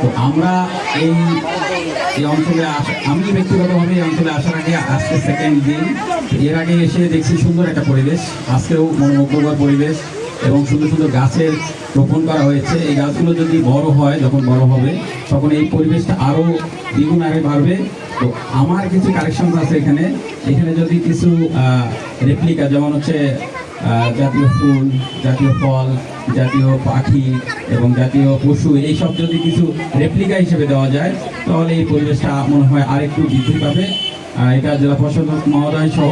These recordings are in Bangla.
তো আমরা এই অঞ্চলে আমি ব্যক্তিগতভাবে এই অঞ্চলে আসার আগে আজকে সেকেন্ড দিন, এর আগে এসে দেখছি সুন্দর একটা পরিবেশ, আজকেও মনোমুগ্ধকর পরিবেশ এবং সুন্দর সুন্দর গাছের রোপণ করা হয়েছে। এই গাছগুলো যদি বড় হয়, যখন বড় হবে তখন এই পরিবেশটা আরও দ্বিগুণ আগে বাড়বে। তো আমার কিছু কালেকশন আছে এখানে যদি কিছু রেপ্লিকা, যেমন হচ্ছে জাতীয় ফুল, জাতীয় ফল, জাতীয় পাখি এবং জাতীয় পশু, এইসব যদি কিছু রেপ্লিকা হিসেবে দেওয়া যায় তাহলে এই পরিবেশটা মনে হয় আরেকটু বৃদ্ধি পাবে। এটা জেলা প্রশাসক মহোদয় সহ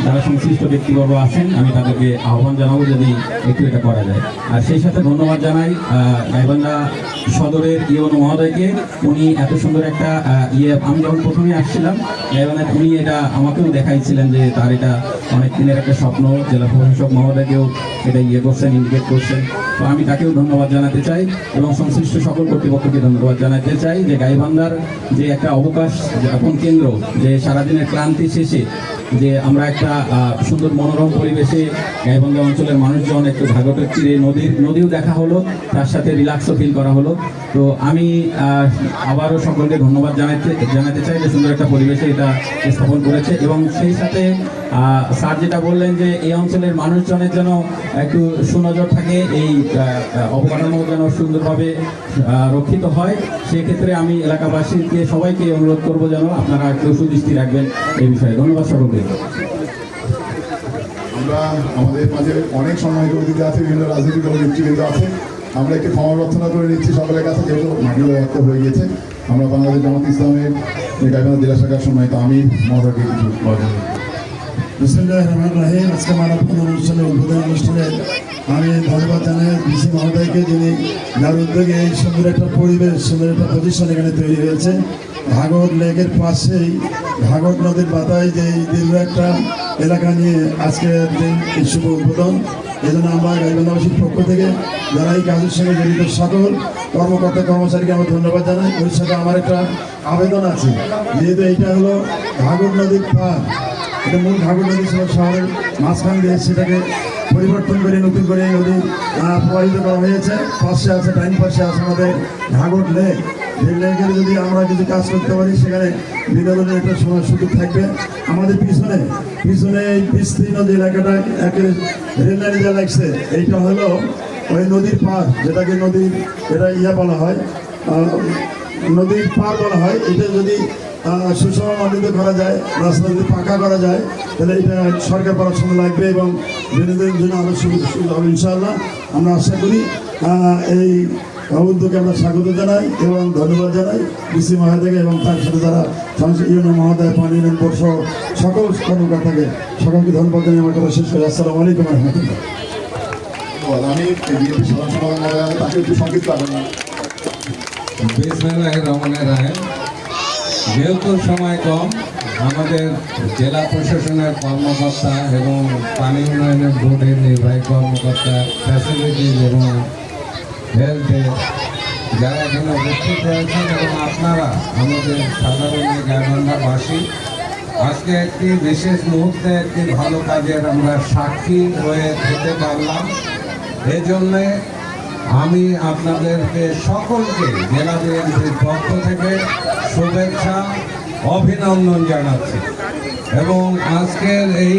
যারা সংশ্লিষ্ট ব্যক্তিবর্গ আছেন, আমি তাদেরকে আহ্বান জানাবো যদি একটু এটা করা যায়। আর সেই সাথে ধন্যবাদ জানাই গাইবান্ধা সদরের ইওনো মহোদয়কে। উনি এত সুন্দর একটা আমি যখন প্রথমে আসছিলাম গাইবান্ধায়, উনি এটা আমাকেও দেখাইছিলেন যে তার এটা অনেক দিনের একটা স্বপ্ন। জেলা প্রশাসক মহোদয়কেও এটা করছেন, ইন্ডিকেট করছেন। তো আমি তাকেও ধন্যবাদ জানাতে চাই এবং সংশ্লিষ্ট সকল কর্তৃপক্ষকে ধন্যবাদ জানাতে চাই যে গাইবান্ধার যে একটা অবকাশ যাপন কেন্দ্র, যে সারাদিনের ক্লান্তি শেষে যে আমরা একটা সুন্দর মনোরম পরিবেশে গাইবান্ধা অঞ্চলের মানুষজন একটু ঘাঘটের তীরে নদীও দেখা হলো, তার সাথে রিল্যাক্সও ফিল করা হলো। তো আমি আবারও সকলকে ধন্যবাদ জানাতে চাই যে সুন্দর একটা পরিবেশে এটা স্থাপন করেছে। এবং সেই সাথে স্যার যেটা বললেন যে এই অঞ্চলের মানুষজনের যেন একটু সুনজর থাকে, এই অবকাঠামো যেন সুন্দরভাবে রক্ষিত হয়, সেক্ষেত্রে আমি এলাকাবাসীকে সবাইকে অনুরোধ করবো যেন আপনারা একটু সুদৃষ্টি রাখবেন এই বিষয়ে। ধন্যবাদ সকলকে। আমরা আমাদের মাঝে অনেক সম্মানিত অতিথি আছে, বিভিন্ন রাজনৈতিক দল নেতৃবৃন্দ আছে। আমরা একটি ক্ষমা প্রার্থনা করে নিচ্ছি সকলের কাছে, যেহেতু মাটির একটা হয়ে গিয়েছে। আমরা বাংলাদেশ জামাত ইসলামের গাইবান্ধা জেলা শাখার সম্মানিত আমি মহোদয়কে কিছু বলেন। বিসমিল্লাহির রহমানির রহিম। আজকে মানববন্ধন অনুষ্ঠানের উদ্বোধন অনুষ্ঠানে আমি ধন্যবাদ জানাই ডিসি মহোদয়কে, যিনি যার উদ্যোগে এই সুন্দর একটা পরিবেশ, সুন্দর একটা পজিশন এখানে তৈরি হয়েছে। ঘাঘট লেকের পাশেই ঘাঘট নদীর পাতায় যে দীর্ঘ একটা এলাকা নিয়ে আজকের যে শুভ উদ্বোধন, এই জন্য আমরা গাইবান্ধাবাসীর পক্ষ থেকে যারা এই কাজের সঙ্গে জড়িত সকল কর্মকর্তা কর্মচারীকে আমরা ধন্যবাদ জানাই। ওই সাথে আমার একটা আবেদন আছে, যেহেতু এইটা হলো ঘাঘট নদীর পার, এটা মূল ঘাঘট নদী ছিল শহরের মাঝখান দিয়ে, সেটাকে পরিবর্তন করে নতুন করে এই নদী প্রবাহিত করা হয়েছে। পাশে আছে, ডাইন পাশে আছে আমাদের ঘাঘট লেক। এই লেকের যদি আমরা কিছু কাজ করতে পারি, সেখানে বিনোদনের একটা সময় সুযোগ থাকবে। আমাদের পিছনে এই বিস্তীর্ণ যে এলাকাটা একের রেললাইন যা লাগছে, এইটা হলো ওই নদীর পার, যেটাকে নদীর এটা বলা হয়, নদীর পার বলা হয়। এটা যদি সুষমমণ্ডিত করা যায়, রাস্তা যদি পাকা করা যায়, তাহলে এটা সরকার করার সময় লাগবে এবং বিনোদনের জন্য আরও সুবিধা হবে ইনশাআল্লাহ। আমরা আশা করি এই উদ্যোগে আমরা স্বাগত জানাই এবং ধন্যবাদ জানাই ডিসি মহোদয়কে এবং তার সাথে যারা ইউনো মহোদয়, পানি ইউনিয়ন বোর্ড সহ সকল কর্মকর্তাকে, সকলকে ধন্যবাদ জানাই আমার কথা শেষ করি। আসসালামু আলাইকুম রহমতুল্লাহ। আমি বিএনপি সাধারণ সম্পাদক মহোদয়, তাকে একটু সংক্ষিপ্ত আবেদন। বিসমিল্লাহির রহমানির রহিম। যেহেতু সময় কম, আমাদের জেলা প্রশাসনের কর্মকর্তা এবং পানি উন্নয়নের বোর্ডের নির্বাহী কর্মকর্তা, ফ্যাসিলিটিজ এবং হেলথে যারা এখানে উপস্থিত রয়েছেন এবং আপনারা আমাদের সাধারণ গাইবান্ধাবাসী, আজকে একটি বিশেষ মুহূর্তে একটি ভালো কাজের আমরা সাক্ষী হয়ে যেতে পারলাম। এই জন্যে আমি আপনাদেরকে সকলকে জেলা বিএনপির পক্ষ থেকে শুভেচ্ছা, অভিনন্দন জানাচ্ছি এবং আজকের এই